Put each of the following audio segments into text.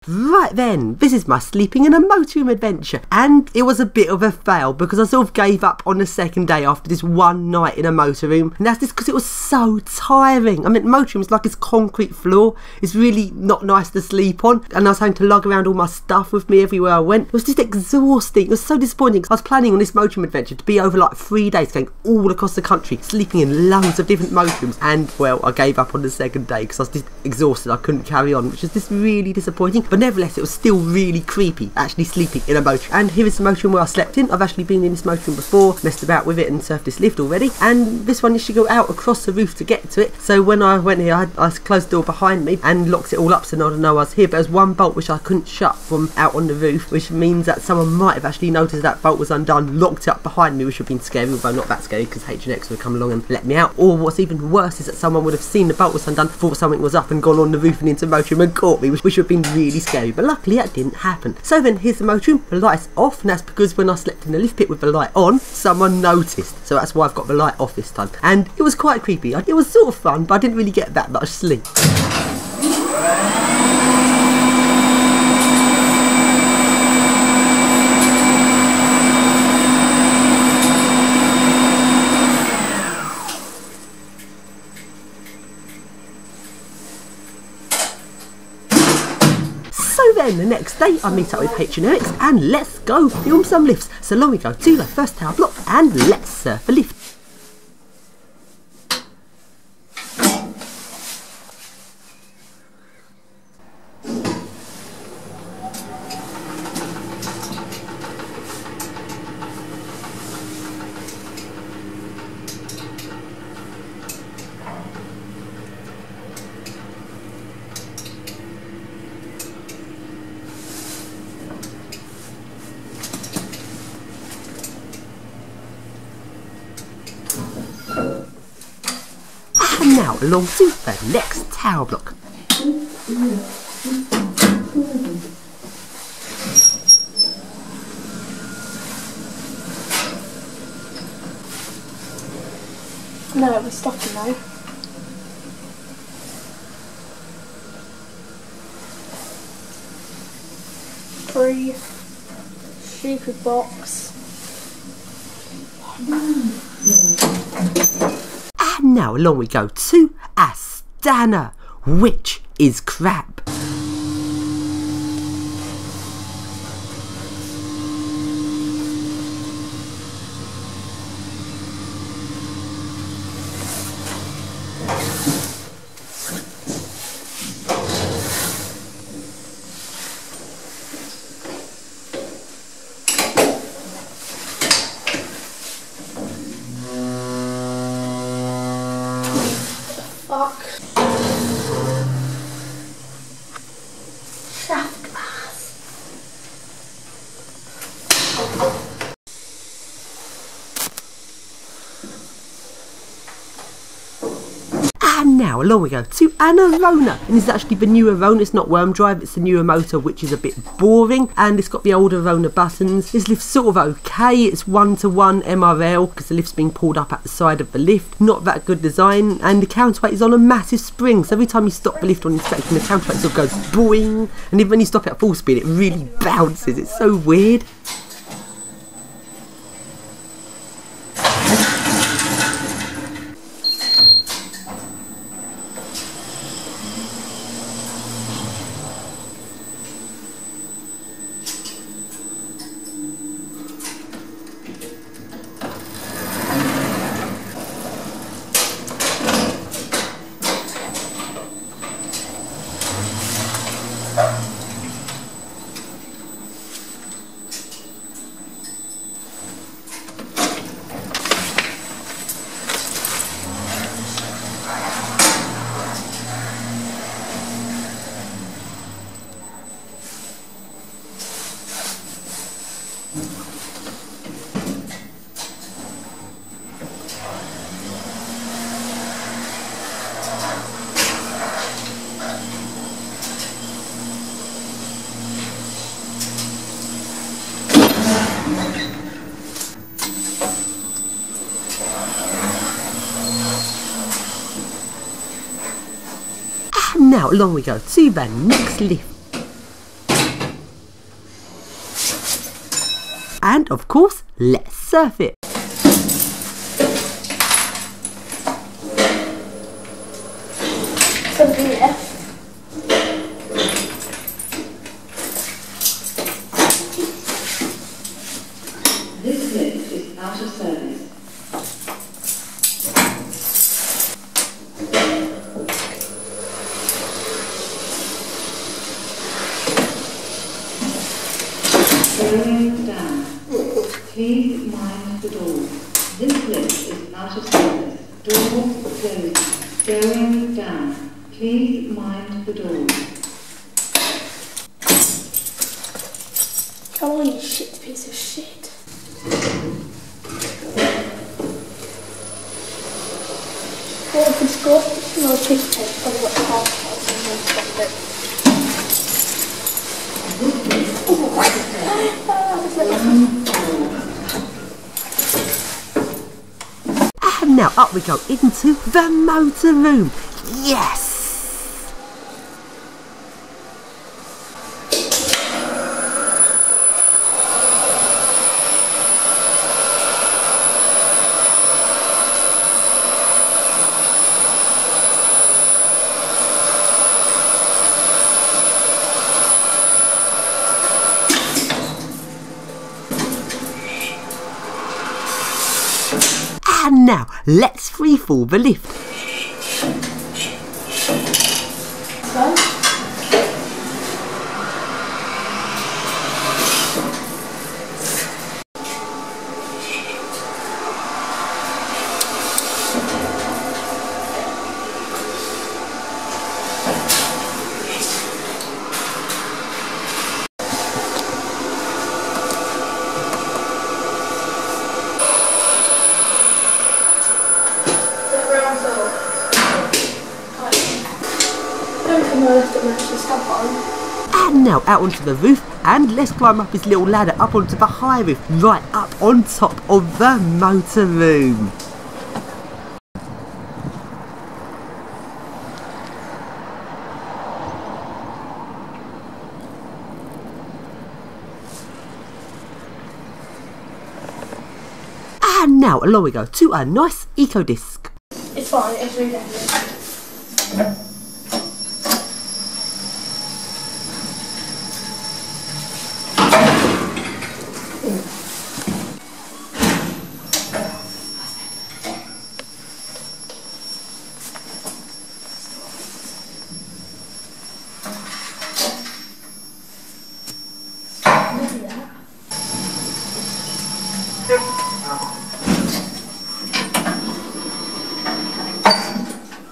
Right then, this is my sleeping in a motorhome adventure, and it was a bit of a fail because I sort of gave up on the second day after this one night in a motorhome, and that's just because it was so tiring. I mean, motorhome is like this concrete floor, it's really not nice to sleep on, and I was having to lug around all my stuff with me everywhere I went. It was just exhausting, it was so disappointing. I was planning on this motorhome adventure to be over like 3 days, going all across the country, sleeping in loads of different motorhomes, and well, I gave up on the second day because I was just exhausted, I couldn't carry on, which was just really disappointing. But nevertheless, it was still really creepy actually sleeping in a motorhome. And here is the motorhome where I slept in. I've actually been in this motorhome before, messed about with it and surfed this lift already. And this one, you should go out across the roof to get to it. So when I went here, I closed the door behind me and locked it all up so no one would know I was here. But there's one bolt which I couldn't shut from out on the roof, which means that someone might have actually noticed that bolt was undone, locked it up behind me, which would have been scary, although not that scary because H&X would have come along and let me out. Or what's even worse is that someone would have seen the bolt was undone, thought something was up and gone on the roof and into the motorhome and caught me, which would have been really scary. But luckily that didn't happen. So then here's the motorhome, the light's off, and that's because when I slept in the lift pit with the light on, someone noticed. So that's why I've got the light off this time. And it was quite creepy. It was sort of fun, but I didn't really get that much sleep. So then the next day I meet up with H&X and let's go film some lifts. So long we go to the first tower block and let's surf a lift. And now along to the next tower block. No, it was stopping though. Free stupid box. And now along we go to Astana, which is crap. Fuck. Shaft glass. And now along we go to an Arona, and this is actually the new Arona. It's not Worm Drive, it's the newer motor, which is a bit boring, and it's got the older Arona buttons. This lift's sort of okay, it's 1-to-1 MRL because the lift's being pulled up at the side of the lift. Not that good design, and the counterweight is on a massive spring, so every time you stop the lift on inspection, the counterweight sort of goes boing, and even when you stop it at full speed it really bounces. It's so weird. Now along we go to the next lift. And of course, let's surf it. Something there. This lift is out of service. Going down. Please mind the door. This lift is out of service. Door closing. Going down. Please mind the door. Come on, you shit piece of shit. What if it's got no piece tape? I've got half and then stop it. And now up we go into the motor room. Yes! And now, let's freefall the lift. So, And now out onto the roof, and let's climb up his little ladder up onto the high roof, right up on top of the motor room. And now along we go to a nice eco disc. it's fine, it's really dangerous.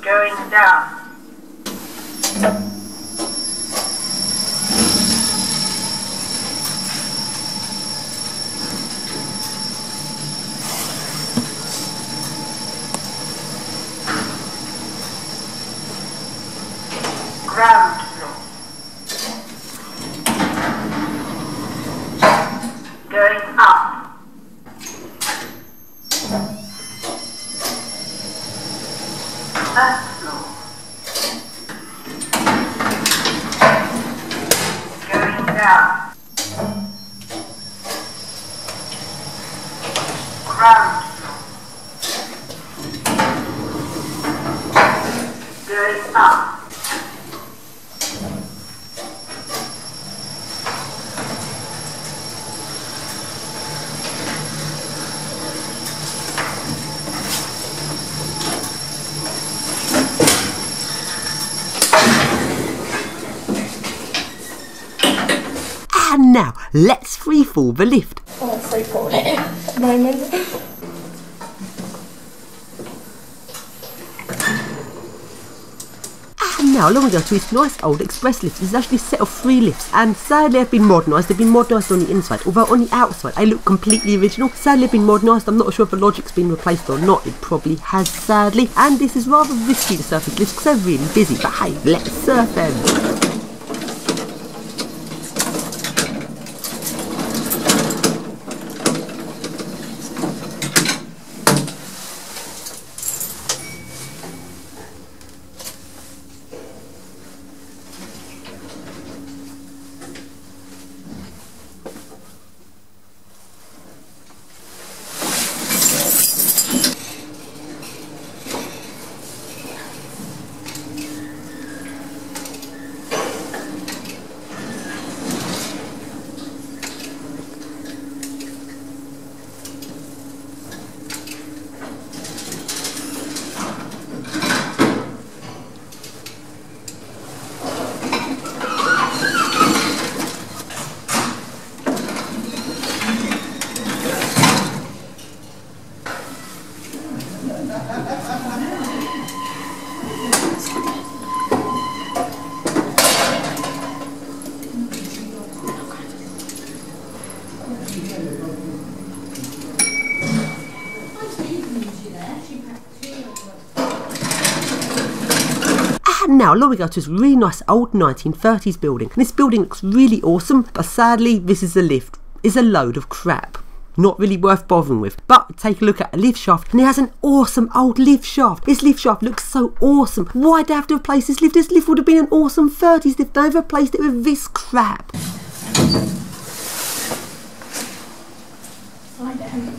Going down. Ground floor. Going up. First floor. Going down. Ground floor. Going up. And now, let's freefall the lift. Oh, I'm free for it at the moment. And now along we go to this nice old express lift. This is actually a set of 3 lifts, and sadly they've been modernised. They've been modernised on the inside, although on the outside they look completely original. Sadly they've been modernised. I'm not sure if the logic's been replaced or not. It probably has, sadly. And this is rather risky to surf these lifts because they're really busy, but hey, let's surf them. now along we go to this really nice old 1930s building. And this building looks really awesome, but sadly this is a lift. It's a load of crap. Not really worth bothering with. But take a look at a lift shaft, and it has an awesome old lift shaft. This lift shaft looks so awesome. Why'd they have to replace this lift? This lift would have been an awesome 30s lift. They've replaced it with this crap. Right then.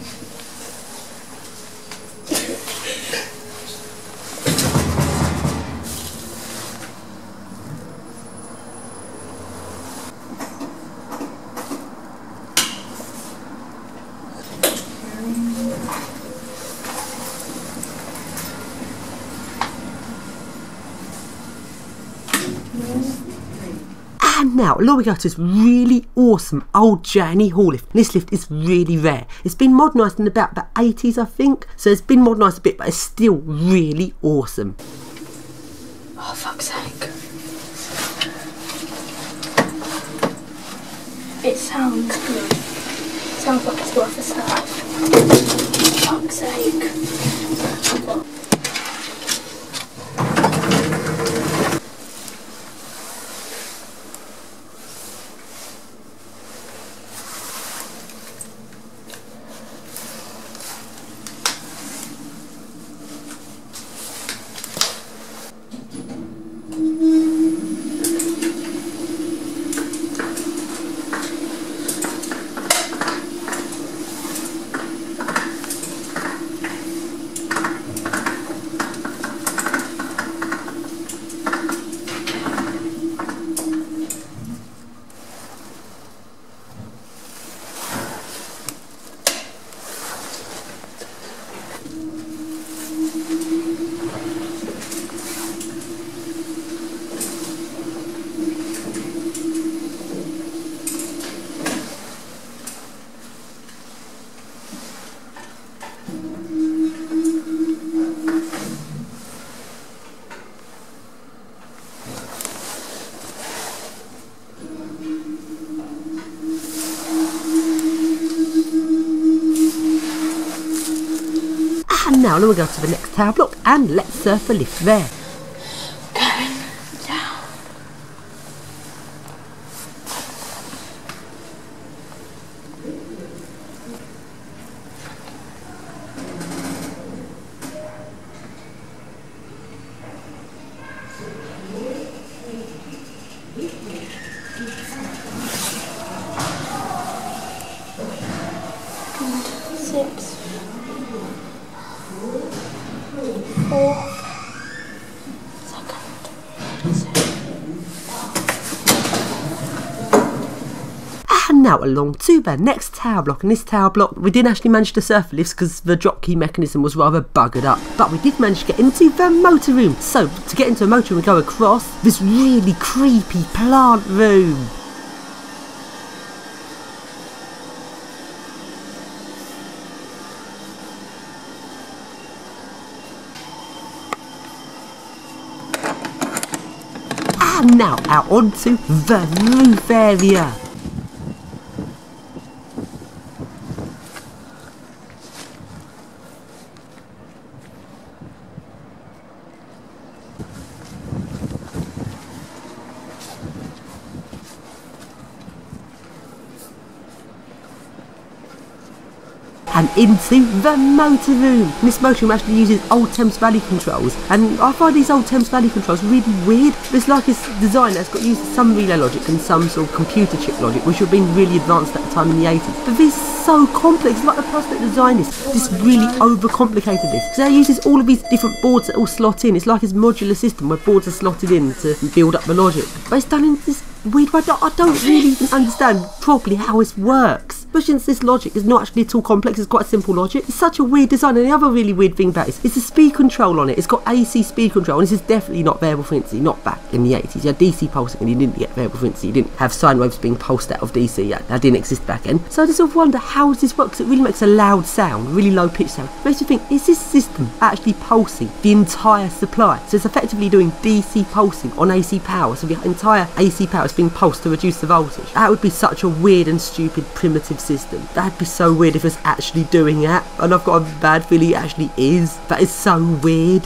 And now, along we go to this really awesome old journey hall lift. This lift is really rare. It's been modernised in about the 80s, I think. So it's been modernised a bit, but it's still really awesome. Oh, fuck's sake. It sounds good. It sounds like it's worth a start. Fuck's sake. And now we'll go to the next tower block and let's surf a lift there. Going down. And 6. 4. And now along to the next tower block. And this tower block, we didn't actually manage to surf lifts because the drop key mechanism was rather buggered up. But we did manage to get into the motor room. So to get into a motor room, we go across this really creepy plant room. And now out onto the roof area. And into the motor room. And this motor room actually uses old Thames Valley controls, and I find these old Thames Valley controls really weird. It's like it's design that's got used some relay logic and some sort of computer chip logic, which would have been really advanced at the time in the 80s. But this is so complex. It's like the person that designed this really overcomplicated this. Because it uses all of these different boards that all slot in. It's like this modular system where boards are slotted in to build up the logic. But it's done in this weird way. I don't really understand properly how this works. Especially since this logic is not actually at all complex, it's quite simple logic. It's such a weird design, and the other really weird thing about it is the speed control on it. It's got AC speed control, and this is definitely not variable frequency, not back in the 80s. You had DC pulsing and you didn't get variable frequency, you didn't have sine waves being pulsed out of DC, that didn't exist back then. So I just sort of wonder, how does this work? Because it really makes a loud sound, really low pitch sound. It makes you think, is this system actually pulsing the entire supply? So it's effectively doing DC pulsing on AC power, so the entire AC power is being pulsed to reduce the voltage. That would be such a weird and stupid primitive system. That'd be so weird if it's actually doing that, and I've got a bad feeling it actually is. That is so weird.